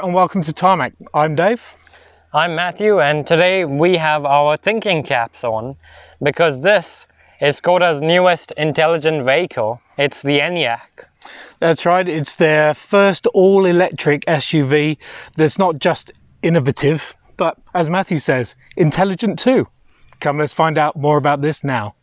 Hello and welcome to Tarmac. I'm Dave. I'm Matthew, and today we have our thinking caps on because this is Skoda's newest intelligent vehicle. It's the Enyaq. That's right, it's their first all-electric SUV that's not just innovative, but as Matthew says, intelligent too. Come, let's find out more about this now.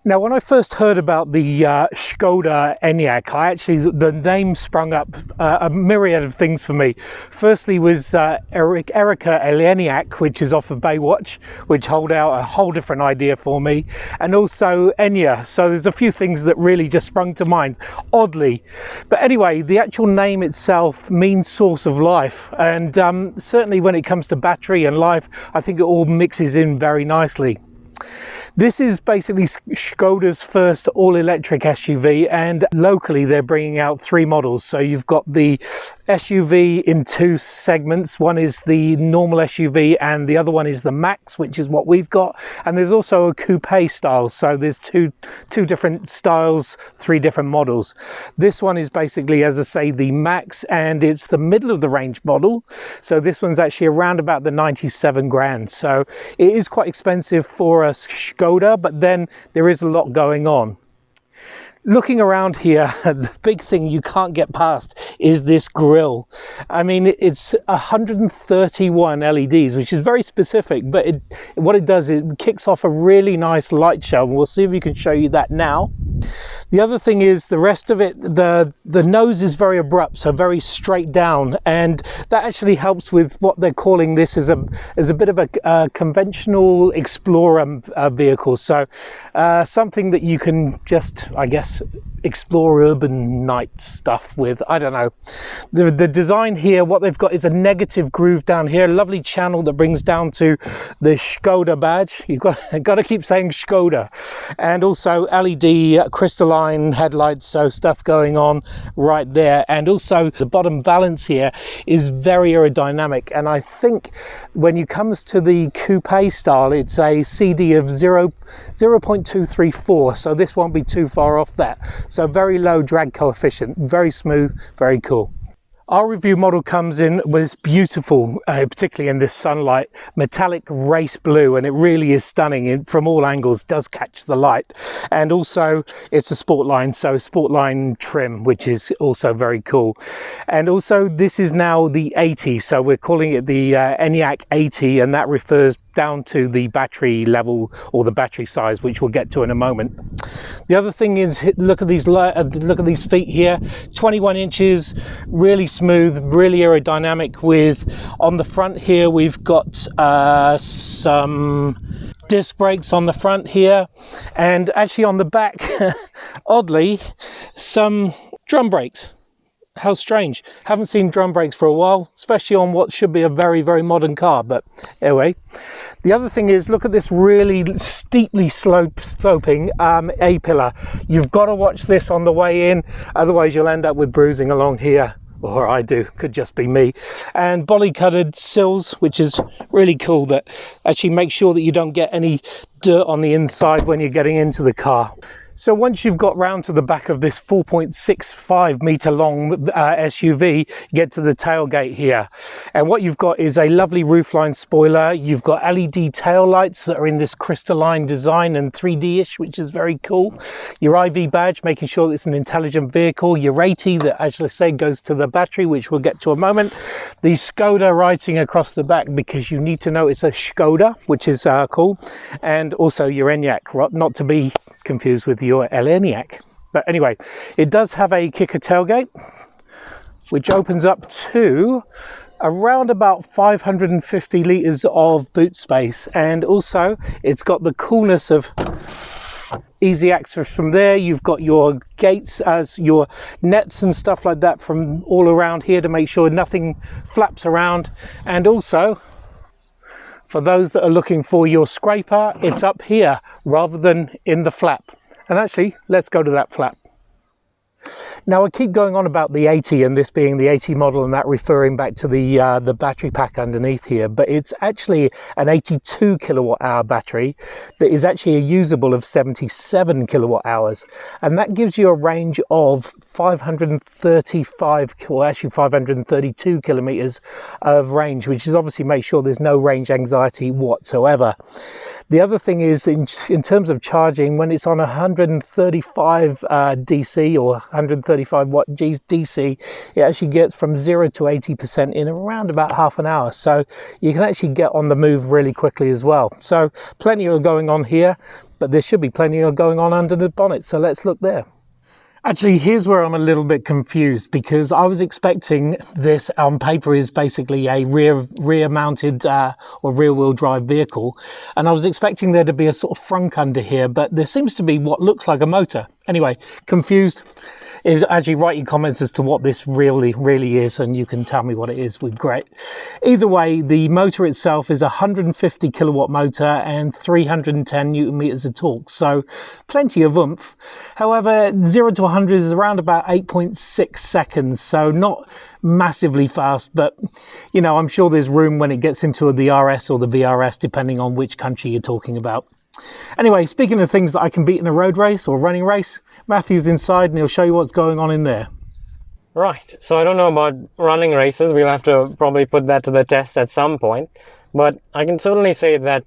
Now, when I first heard about the Skoda Enyaq, the name sprung up a myriad of things for me. Firstly was Erika Enyaq, which is off of Baywatch, which hold out a whole different idea for me. And also Enya. So there's a few things that really just sprung to mind, oddly. But anyway, the actual name itself means source of life. And certainly when it comes to battery and life, I think it all mixes in very nicely. This is basically Skoda's first all-electric SUV, and locally they're bringing out three models. So you've got the SUV in two segments. One is the normal SUV and the other one is the Max, which is what we've got. And there's also a coupe style. So there's two different styles, three different models. This one is basically, as I say, the Max, and it's the middle of the range model. So this one's actually around about the 97 grand. So it is quite expensive for a Skoda, but then there is a lot going on. Looking around here, the big thing you can't get past is this grille. I mean, it's 131 LEDs, which is very specific, but what it does is it kicks off a really nice light show, and we'll see if we can show you that now. The other thing is the rest of it, the nose is very abrupt, so very straight down, and that actually helps with what they're calling this as a bit of a conventional explorer vehicle. So something that you can just, I guess, explore urban night stuff with. I don't know. The design here, what they've got is a negative groove down here, a lovely channel that brings down to the Skoda badge. You've got to keep saying Skoda. And also LED crystalline headlights, so stuff going on right there. And also the bottom valance here is very aerodynamic, and I think when it comes to the coupe style, it's a CD of 0.234, so this won't be too far off that. So very low drag coefficient, very smooth, very cool. Our review model comes in with this beautiful, particularly in this sunlight, metallic race blue, and it really is stunning from all angles, does catch the light. And also it's a Sportline, so Sportline trim, which is also very cool. And also this is now the 80, so we're calling it the Enyaq 80, and that refers down to the battery level or the battery size, which we'll get to in a moment. The other thing is, look at these feet here, 21 inches, really smooth, really aerodynamic. With on the front here we've got some disc brakes on the front here, and actually on the back oddly some drum brakes. How strange. Haven't seen drum brakes for a while, especially on what should be a very, very modern car. But anyway, the other thing is, look at this really steeply sloping A-pillar. You've got to watch this on the way in, otherwise you'll end up with bruising along here. Or I do, could just be me. And bolly-coloured sills, which is really cool, that actually make sure that you don't get any dirt on the inside when you're getting into the car. So once you've got round to the back of this 4.65 metre long SUV, you get to the tailgate here. And what you've got is a lovely roofline spoiler. You've got LED tail lights that are in this crystalline design and 3D-ish, which is very cool. Your IV badge, making sure that it's an intelligent vehicle. Your 80 that, as I say, goes to the battery, which we'll get to a moment. The Skoda writing across the back, because you need to know it's a Skoda, which is cool. And also your Enyaq, not to be confused with your Enyaq. But anyway, it does have a kicker tailgate, which opens up to around about 550 litres of boot space, and also it's got the coolness of easy access from there. You've got your gates as your nets and stuff like that from all around here to make sure nothing flaps around. And also, for those that are looking for your scraper, it's up here rather than in the flap. And actually, let's go to that flap. Now I keep going on about the 80 and this being the 80 model and that referring back to the battery pack underneath here, but it's actually an 82 kilowatt hour battery that is actually a usable of 77 kilowatt hours, and that gives you a range of 535, well actually 532 kilometers of range, which is obviously make sure there's no range anxiety whatsoever. The other thing is in terms of charging, when it's on 135 DC or 135 watt DC, it actually gets from 0 to 80% in around about half an hour. So you can actually get on the move really quickly as well. So plenty of going on here, but there should be plenty of going on under the bonnet. So let's look there. Actually, here's where I'm a little bit confused, because I was expecting this on paper is basically a rear mounted or rear wheel drive vehicle, and I was expecting there to be a sort of frunk under here, but there seems to be what looks like a motor. Anyway, confused. Is actually write your comments as to what this really is, and you can tell me what it is. We'd great. Either way, the motor itself is a 150 kilowatt motor and 310 newton meters of torque, so plenty of oomph. However, 0 to 100 is around about 8.6 seconds, so not massively fast, but you know, I'm sure there's room when it gets into the RS or the VRS, depending on which country you're talking about. Anyway, speaking of things that I can beat in a road race or running race, Matthew's inside and he'll show you what's going on in there. Right, so I don't know about running races, we'll have to probably put that to the test at some point, but I can certainly say that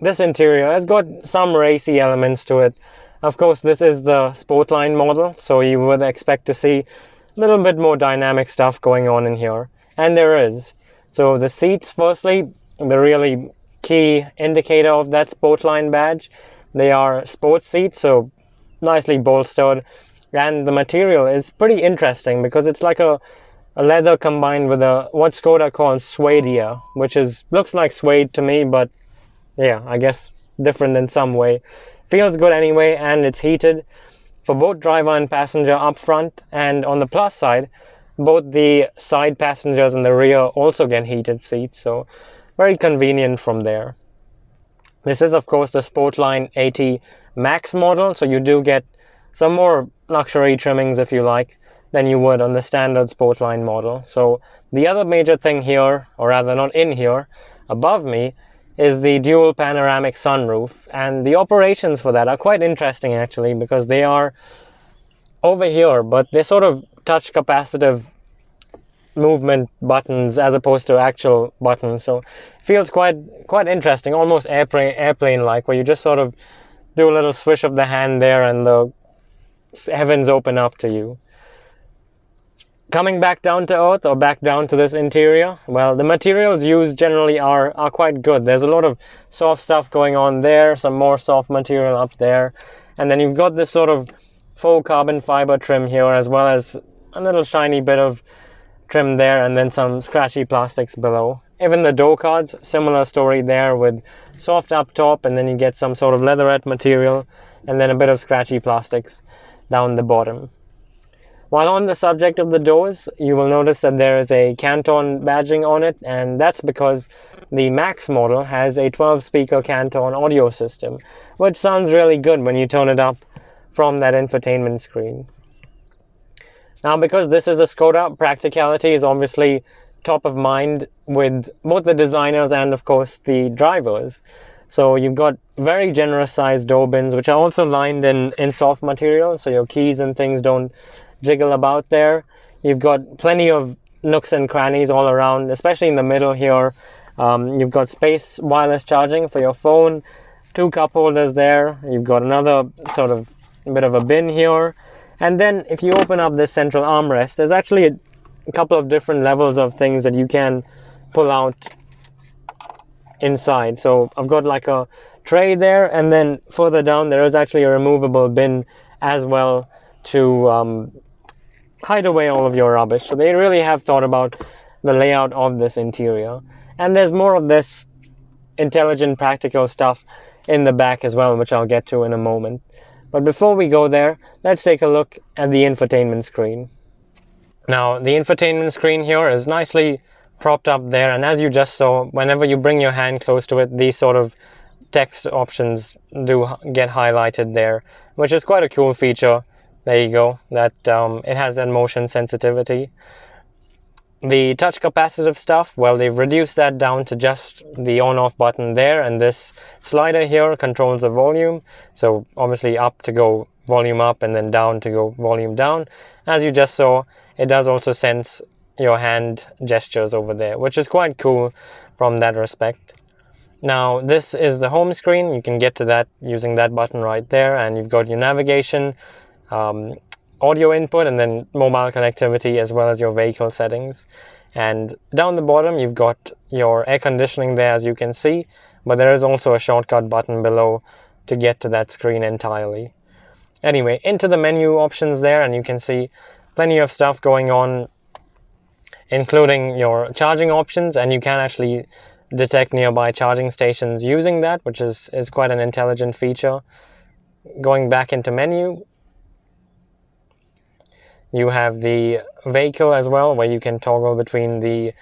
this interior has got some racy elements to it. Of course, this is the Sportline model, so you would expect to see a little bit more dynamic stuff going on in here, and there is. So the seats, firstly, the really key indicator of that Sportline badge, they are sports seats, so nicely bolstered, and the material is pretty interesting because it's like a leather combined with what Skoda calls suede, which looks like suede to me, but yeah, I guess different in some way. Feels good anyway, and it's heated for both driver and passenger up front, and on the plus side, both the side passengers and the rear also get heated seats, so very convenient from there. This is of course the Sportline 80 Max model, so you do get some more luxury trimmings if you like than you would on the standard Sportline model. So the other major thing here, or rather not in here, above me, is the dual panoramic sunroof, and the operations for that are quite interesting actually, because they are over here, but they're sort of touch capacitive movement buttons as opposed to actual buttons, so it feels quite interesting, almost airplane like, where you just sort of do a little swish of the hand there and the heavens open up to you. Coming back down to earth, or back down to this interior, well, the materials used generally are quite good. There's a lot of soft stuff going on there, some more soft material up there, and then you've got this sort of faux carbon fiber trim here, as well as a little shiny bit of trim there, and then some scratchy plastics below. Even the door cards, similar story there, with soft up top, and then you get some sort of leatherette material, and then a bit of scratchy plastics down the bottom. While on the subject of the doors, you will notice that there is a Canton badging on it, and that's because the Max model has a 12-speaker Canton audio system, which sounds really good when you turn it up from that infotainment screen. Now, because this is a Skoda, practicality is obviously top of mind with both the designers and of course the drivers. So you've got very generous sized door bins, which are also lined in soft material, so your keys and things don't jiggle about there. You've got plenty of nooks and crannies all around, especially in the middle here. You've got space wireless charging for your phone, 2 cup holders there. You've got another sort of bit of a bin here. And then if you open up this central armrest, there's actually a couple of different levels of things that you can pull out inside. So I've got like a tray there, and then further down there is actually a removable bin as well to hide away all of your rubbish. So they really have thought about the layout of this interior. And there's more of this intelligent, practical stuff in the back as well, which I'll get to in a moment. But before we go there, let's take a look at the infotainment screen. Now, the infotainment screen here is nicely propped up there, and as you just saw, whenever you bring your hand close to it, these sort of text options do get highlighted there, which is quite a cool feature There you go. That it has that motion sensitivity. The touch capacitive stuff, well, they've reduced that down to just the on-off button there, and this slider here controls the volume. So obviously up to go volume up, and then down to go volume down. As you just saw, it does also sense your hand gestures over there, which is quite cool from that respect. Now this is the home screen. You can get to that using that button right there, and you've got your navigation, audio input, and then mobile connectivity, as well as your vehicle settings. And down the bottom you've got your air conditioning there, as you can see, but there is also a shortcut button below to get to that screen entirely. Anyway, into the menu options there, and you can see plenty of stuff going on, including your charging options, and you can actually detect nearby charging stations using that, which is quite an intelligent feature. Going back into menu, you have the vehicle as well, where you can toggle between the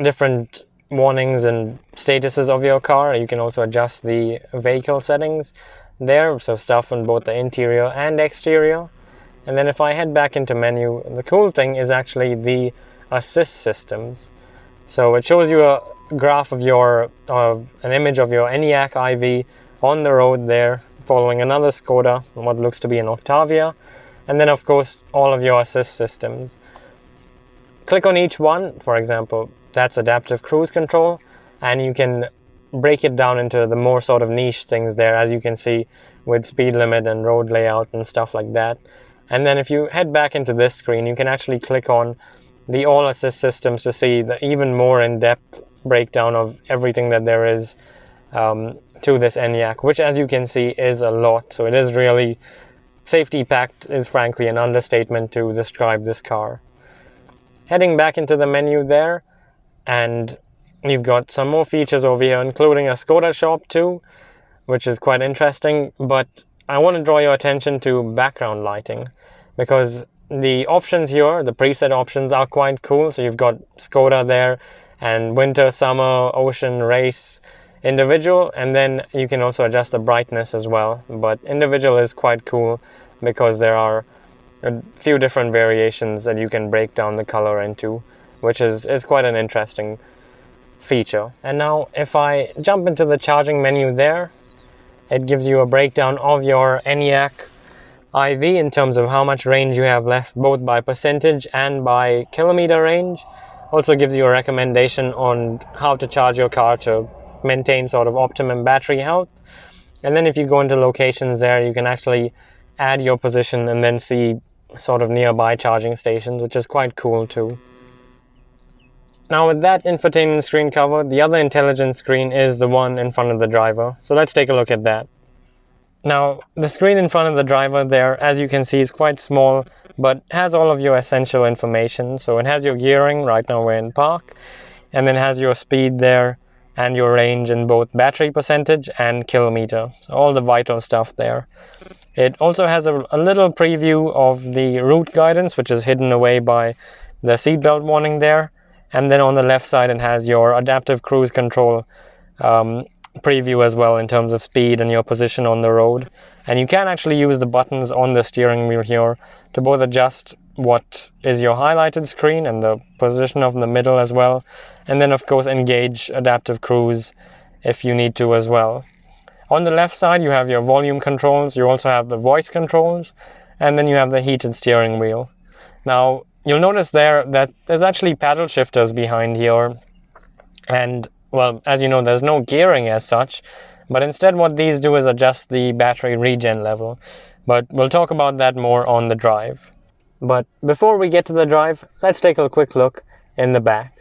different warnings and statuses of your car. You can also adjust the vehicle settings there, so stuff on both the interior and exterior. And then if I head back into menu, the cool thing is actually the assist systems. So it shows you a graph of your, an image of your Enyaq IV on the road there, following another Skoda, what looks to be an Octavia. And then of course all of your assist systems. Click on each one. For example, that's adaptive cruise control, and you can break it down into the more sort of niche things there, as you can see, with speed limit and road layout and stuff like that. And then if you head back into this screen, you can actually click on the all assist systems to see the even more in-depth breakdown of everything that there is to this Enyaq, which, as you can see, is a lot. So it is really safety packed, is frankly an understatement to describe this car. Heading back into the menu there, and you've got some more features over here, including a Skoda shop too, which is quite interesting. But I want to draw your attention to background lighting, because the options here, the preset options, are quite cool. So you've got Skoda there, and winter, summer, ocean, race, individual, and then you can also adjust the brightness as well. But individual is quite cool because there are a few different variations that you can break down the color into, which is quite an interesting feature. And now if I jump into the charging menu there, it gives you a breakdown of your Enyaq IV in terms of how much range you have left, both by percentage and by kilometer range. Also gives you a recommendation on how to charge your car to maintain sort of optimum battery health. And then if you go into locations there, you can actually add your position and then see sort of nearby charging stations, which is quite cool too. Now with that infotainment screen covered, the other intelligent screen is the one in front of the driver. So let's take a look at that. Now the screen in front of the driver there, as you can see, is quite small, but has all of your essential information. So it has your gearing, right now we're in park, and then has your speed there and your range in both battery percentage and kilometer. So all the vital stuff there. It also has a little preview of the route guidance, which is hidden away by the seatbelt warning there. And then on the left side, it has your adaptive cruise control preview as well, in terms of speed and your position on the road. And you can actually use the buttons on the steering wheel here to both adjust what is your highlighted screen and the position of the middle as well, and then of course engage adaptive cruise if you need to as well. On the left side you have your volume controls, you also have the voice controls, and then you have the heated steering wheel. Now you'll notice there that there's actually paddle shifters behind here, and well, as you know, there's no gearing as such, but instead what these do is adjust the battery regen level. But we'll talk about that more on the drive. But before we get to the drive, let's take a quick look in the back.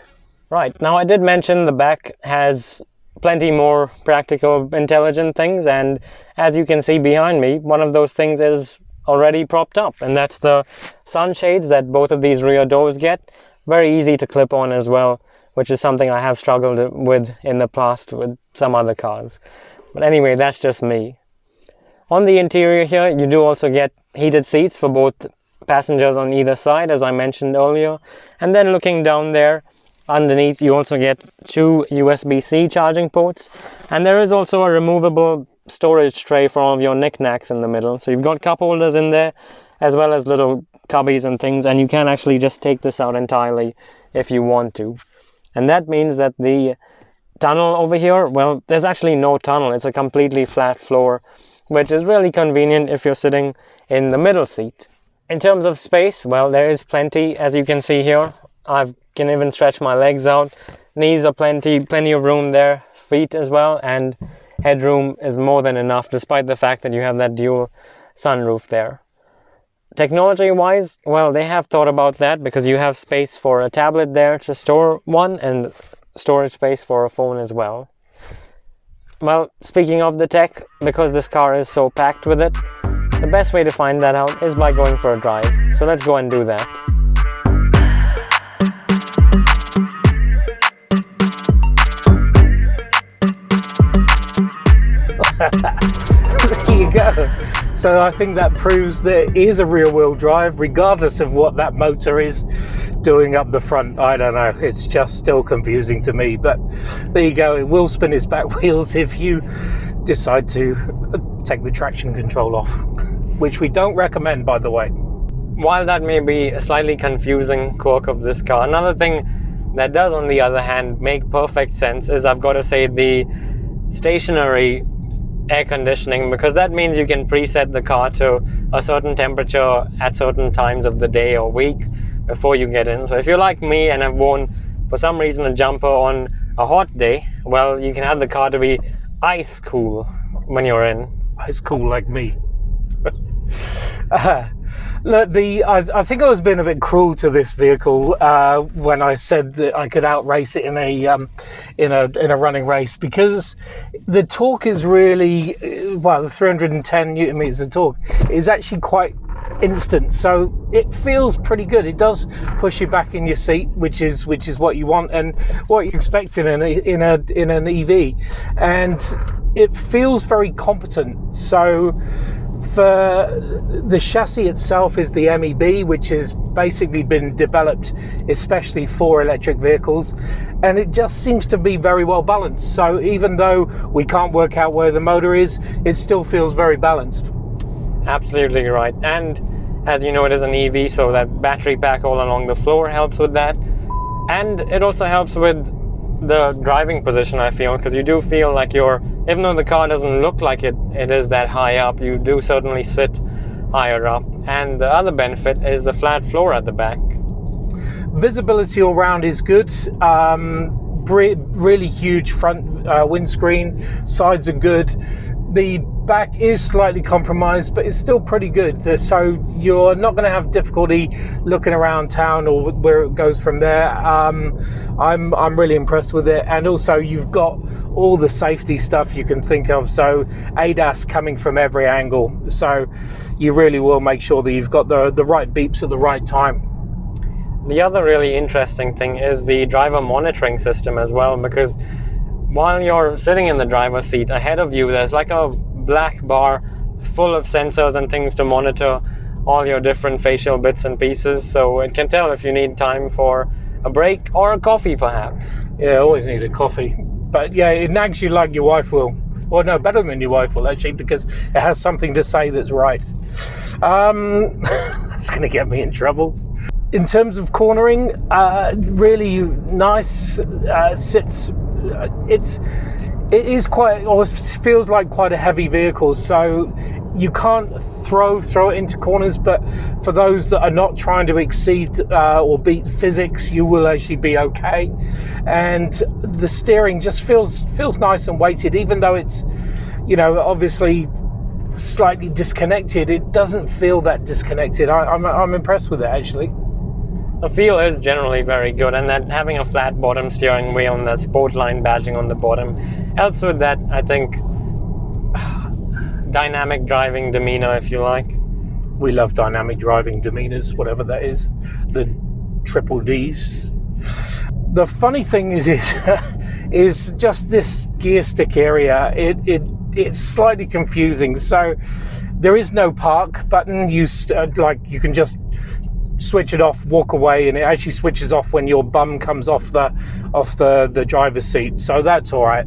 Right, now I did mention the back has plenty more practical, intelligent things, and as you can see behind me, one of those things is already propped up, and that's the sunshades that both of these rear doors get. Very easy to clip on as well, which is something I have struggled with in the past with some other cars. But anyway, that's just me. On the interior here, you do also get heated seats for both passengers on either side, as I mentioned earlier. And then looking down there, underneath, you also get two USB-C charging ports. And there is also a removable storage tray for all of your knickknacks in the middle. So you've got cup holders in there, as well as little cubbies and things, and you can actually just take this out entirely if you want to. And that means that the tunnel over here, well, there's actually no tunnel. It's a completely flat floor, which is really convenient if you're sitting in the middle seat. In terms of space, well, there is plenty, as you can see here. I can even stretch my legs out. Knees are plenty of room there, feet as well, and headroom is more than enough, despite the fact that you have that dual sunroof there. Technology-wise, well, they have thought about that, because you have space for a tablet there to store one, and storage space for a phone as well. Well, speaking of the tech, because this car is so packed with it, the best way to find that out is by going for a drive. So let's go and do that. There you go. So I think that proves that it is a rear-wheel drive, regardless of what that motor is doing up the front. I don't know, it's just still confusing to me, but there you go. It will spin its back wheels if you decide to take the traction control off, which we don't recommend, by the way. While that may be a slightly confusing quirk of this car, another thing that does, on the other hand, make perfect sense is, I've got to say, the stationary air conditioning, because that means you can preset the car to a certain temperature at certain times of the day or week before you get in. So if you're like me and have worn, for some reason, a jumper on a hot day, well, you can have the car to be ice cool when you're in. Ice cool like me. Look, I think I was being a bit cruel to this vehicle when I said that I could outrace it in a running race, because the torque is really, well, the 310 Newton meters of torque is actually quite instant, so it feels pretty good. It does push you back in your seat, which is what you want and what you expect in an EV, and it feels very competent. So for the chassis itself is the MEB, which has basically been developed especially for electric vehicles, and it just seems to be very well balanced. So even though we can't work out where the motor is, it still feels very balanced. Absolutely right. And as you know, it is an EV, so that battery pack all along the floor helps with that, and it also helps with the driving position, I feel, because you do feel like you're, even though the car doesn't look like it is that high up, you do certainly sit higher up. And the other benefit is the flat floor at the back. Visibility all round is good. Really huge front windscreen, sides are good. The back is slightly compromised, but it's still pretty good. So you're not going to have difficulty looking around town or where it goes from there. I'm really impressed with it, and also you've got all the safety stuff you can think of. So ADAS coming from every angle, so you really will make sure that you've got the right beeps at the right time. The other really interesting thing is the driver monitoring system as well, because while you're sitting in the driver's seat, ahead of you there's like a black bar full of sensors and things to monitor all your different facial bits and pieces, so it can tell if you need time for a break or a coffee perhaps. Yeah, I always need a coffee, but yeah, it nags you like your wife will, or no, better than your wife will actually, because it has something to say that's right. It's going to get me in trouble. In terms of cornering, really nice. Sits. It is quite, or feels like quite a heavy vehicle, so you can't throw it into corners, but for those that are not trying to exceed or beat physics, you will actually be okay. And the steering just feels nice and weighted, even though it's, you know, obviously slightly disconnected. It doesn't feel that disconnected. I'm impressed with it actually. The feel is generally very good, and that having a flat bottom steering wheel and that Sportline badging on the bottom helps with that, I think, dynamic driving demeanor, if you like. We love dynamic driving demeanors, whatever that is. The triple Ds. The funny thing is just this gear stick area. It's slightly confusing. So there is no park button. You can just switch it off, walk away, and it actually switches off when your bum comes off the driver's seat, so that's all right.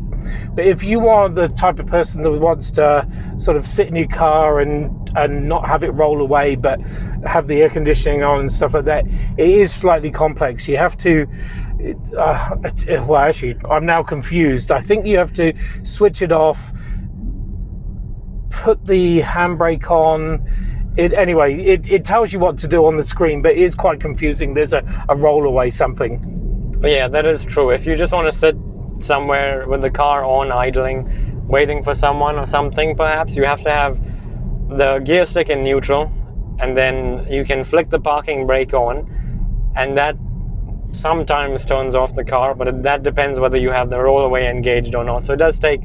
But if you are the type of person that wants to sort of sit in your car and not have it roll away, but have the air conditioning on and stuff like that, it is slightly complex. You have to well, actually, I'm now confused. I think you have to switch it off, put the handbrake on. It tells you what to do on the screen, but it is quite confusing. There's a roll away something. Yeah, that is true. If you just want to sit somewhere with the car on idling, waiting for someone or something, perhaps you have to have the gear stick in neutral, and then you can flick the parking brake on, and that sometimes turns off the car, but that depends whether you have the rollaway engaged or not. So it does take,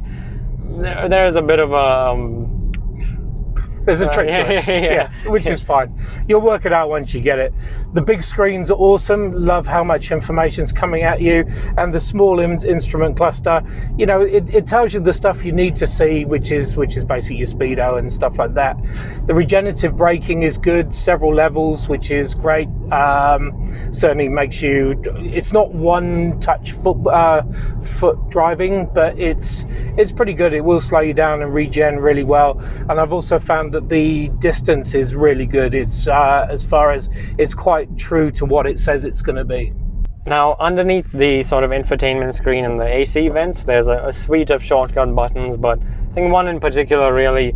there's a bit of a there's a trick to it, yeah, which is fine. You'll work it out once you get it. The big screens are awesome. Love how much information's coming at you, and the small instrument cluster. You know, it tells you the stuff you need to see, which is basically your speedo and stuff like that. The regenerative braking is good, several levels, which is great. Certainly makes you. It's not one touch foot driving, but it's pretty good. It will slow you down and regen really well. And I've also found that the distance is really good. It's as far as it's quite true to what it says it's going to be. Now, underneath the sort of infotainment screen and the AC vents, there's a suite of shortcut buttons, but I think one in particular really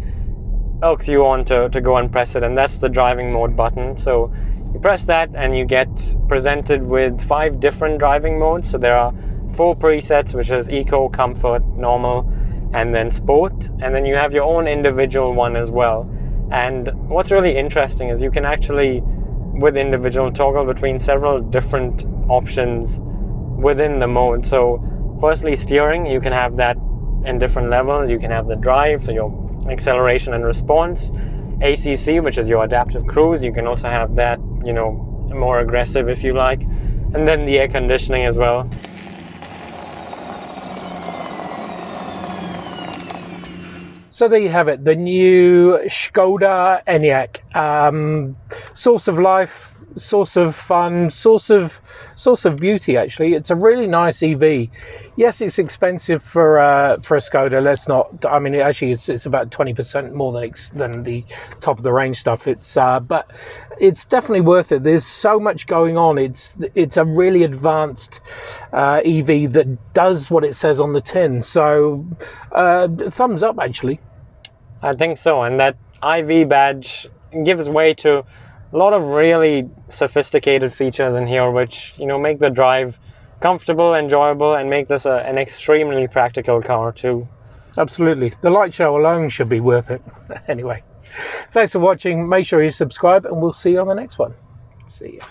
irks you on to go and press it, and that's the driving mode button. So you press that and you get presented with 5 different driving modes. So there are 4 presets, which is Eco, Comfort, Normal, and then Sport, and then you have your own individual one as well. And what's really interesting is you can actually, with individual, toggle between several different options within the mode. So firstly, steering, you can have that in different levels. You can have the drive, so your acceleration and response. ACC, which is your adaptive cruise, you can also have that, you know, more aggressive if you like. And then the air conditioning as well. So there you have it, the new Skoda Enyaq. Source of life, source of fun, source of beauty. Actually, it's a really nice EV. Yes, it's expensive for a Skoda. Let's not. I mean, it's about 20% more than the top of the range stuff. But it's definitely worth it. There's so much going on. It's a really advanced EV that does what it says on the tin. So thumbs up, actually. I think so, and that IV badge gives way to a lot of really sophisticated features in here, which, you know, make the drive comfortable, enjoyable, and make this an extremely practical car too. Absolutely. The light show alone should be worth it. Anyway, thanks for watching. Make sure you subscribe, and we'll see you on the next one. See ya.